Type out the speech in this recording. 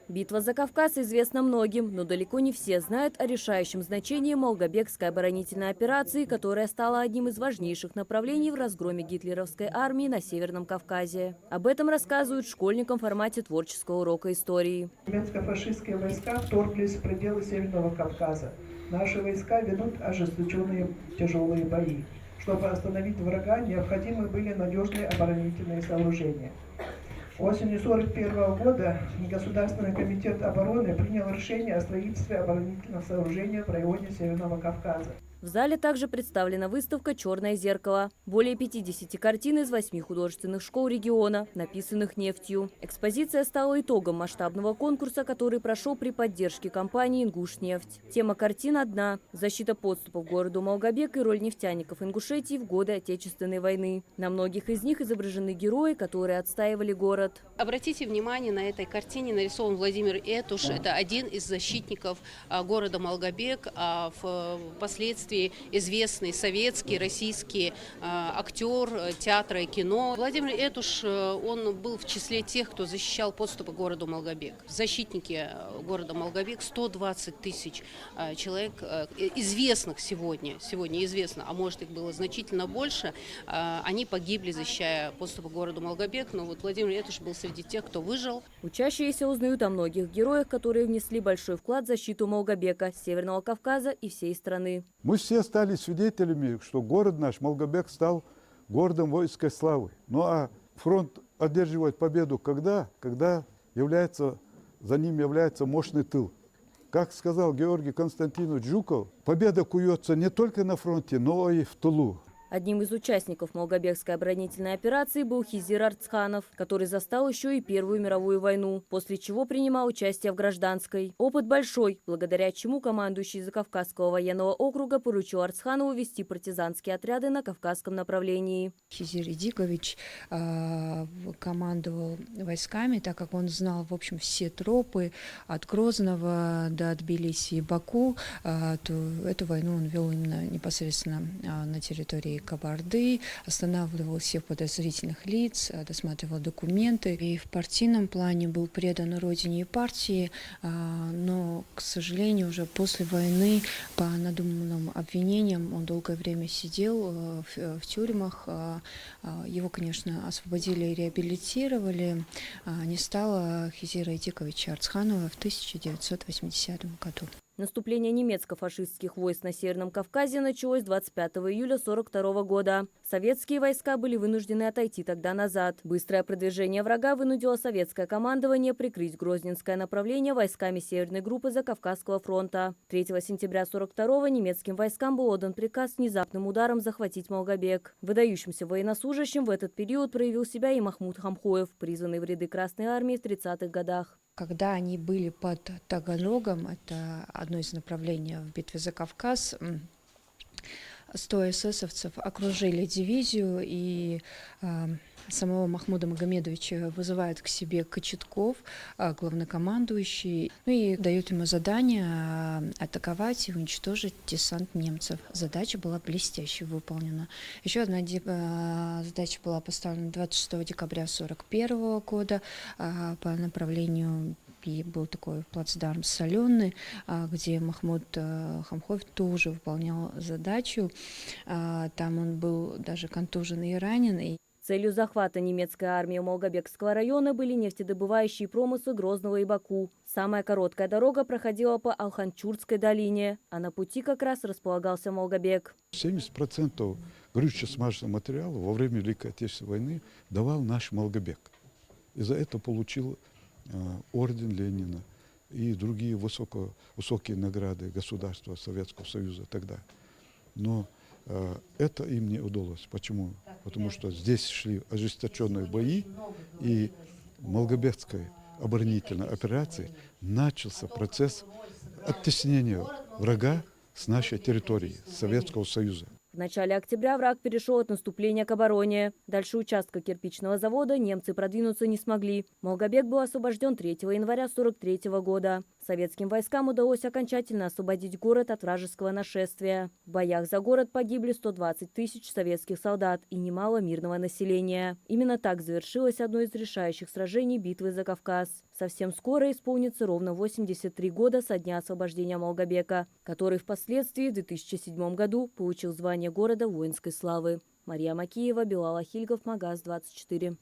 Битва за Кавказ известна многим, но далеко не все знают о решающем значении Молгобекской оборонительной операции, которая стала одним из важнейших направлений в разгроме гитлеровской армии на Северном Кавказе. Об этом рассказывают школьникам в формате творческого урока истории. Немецко-фашистские войска вторглись в пределы Северного Кавказа. Наши войска ведут ожесточенные тяжелые бои. Чтобы остановить врага, необходимы были надежные оборонительные сооружения. Осенью 1941 года Государственный комитет обороны принял решение о строительстве оборонительных сооружений в районе Северного Кавказа. В зале также представлена выставка «Черное зеркало». Более 50 картин из 8 художественных школ региона, написанных нефтью. Экспозиция стала итогом масштабного конкурса, который прошел при поддержке компании «Ингушнефть». Тема картин одна – защита подступов к городу Молгобек и роль нефтяников Ингушетии в годы Отечественной войны. На многих из них изображены герои, которые отстаивали город. Обратите внимание, на этой картине нарисован Владимир Этуш. Это один из защитников города Молгобек, впоследствии известный советский, российский актер театра и кино. Владимир Этуш, он был в числе тех, кто защищал подступы к городу Молгобек. Защитники города Молгобек, 120 тысяч человек, известных сегодня известно, а может их было значительно больше, они погибли, защищая подступы к городу Молгобек. Но вот Владимир Этуш был среди тех, кто выжил. Учащиеся узнают о многих героях, которые внесли большой вклад в защиту Молгобека, Северного Кавказа и всей страны. Мы все стали свидетелями, что город наш, Молгобек, стал городом воинской славы. Ну а фронт одерживает победу когда за ним является мощный тыл. Как сказал Георгий Константинович Жуков, победа куется не только на фронте, но и в тылу. Одним из участников Молгобекской оборонительной операции был Хизир Арцханов, который застал еще и Первую мировую войну, после чего принимал участие в гражданской. Опыт большой, благодаря чему командующий Закавказского военного округа поручил Арцханову вести партизанские отряды на Кавказском направлении. Хизир Идикович командовал войсками, так как он знал, в общем, все тропы от Грозного до Тбилиси и Баку, то эту войну он вел именно непосредственно на территории Кабарды, останавливал всех подозрительных лиц, досматривал документы. И в партийном плане был предан родине и партии, но, к сожалению, уже после войны по надуманным обвинениям он долгое время сидел в тюрьмах. Его, конечно, освободили и реабилитировали. Не стало Хизира Идиковича Арцханова в 1980 году. Наступление немецко-фашистских войск на Северном Кавказе началось 25 июля 1942 года. Советские войска были вынуждены отойти тогда назад. Быстрое продвижение врага вынудило советское командование прикрыть грозненское направление войсками Северной группы Закавказского фронта. 3 сентября 1942 немецким войскам был отдан приказ внезапным ударом захватить Молгобек. Выдающимся военнослужащим в этот период проявил себя и Махмуд Хамхоев, призванный в ряды Красной армии в 30-х годах. Когда они были под Таганрогом, это одно из направлений в битве за Кавказ, 100 эсэсовцев окружили дивизию, и самого Махмуда Магомедовича вызывают к себе Кочетков, главнокомандующий, и дают ему задание атаковать и уничтожить десант немцев. Задача была блестяще выполнена. Еще одна задача была поставлена 26 декабря 1941 года по направлению, и был такой плацдарм Соленый, где Махмуд Хамхоев тоже выполнял задачу. Там он был даже контужен и ранен. Целью захвата немецкой армии Молгобекского района были нефтедобывающие промыслы Грозного и Баку. Самая короткая дорога проходила по Алханчурской долине, а на пути как раз располагался Молгобек. 70% горюче-смазочного материала во время Великой Отечественной войны давал наш Молгобек. И за это получил орден Ленина и другие высокие награды государства Советского Союза тогда. Но это им не удалось. Почему? Потому что здесь шли ожесточенные бои, и в Молгобекской оборонительной операции начался процесс оттеснения врага с нашей территории, Советского Союза. В начале октября враг перешел от наступления к обороне. Дальше участка кирпичного завода немцы продвинуться не смогли. Молгобек был освобожден 3 января 1943 года. Советским войскам удалось окончательно освободить город от вражеского нашествия. В боях за город погибли 120 тысяч советских солдат и немало мирного населения. Именно так завершилось одно из решающих сражений битвы за Кавказ. Совсем скоро исполнится ровно 83 года со дня освобождения Малгобека, который впоследствии в 2007 году получил звание города воинской славы. Мария Макеева, Билал Ахильгов, Магаз 24.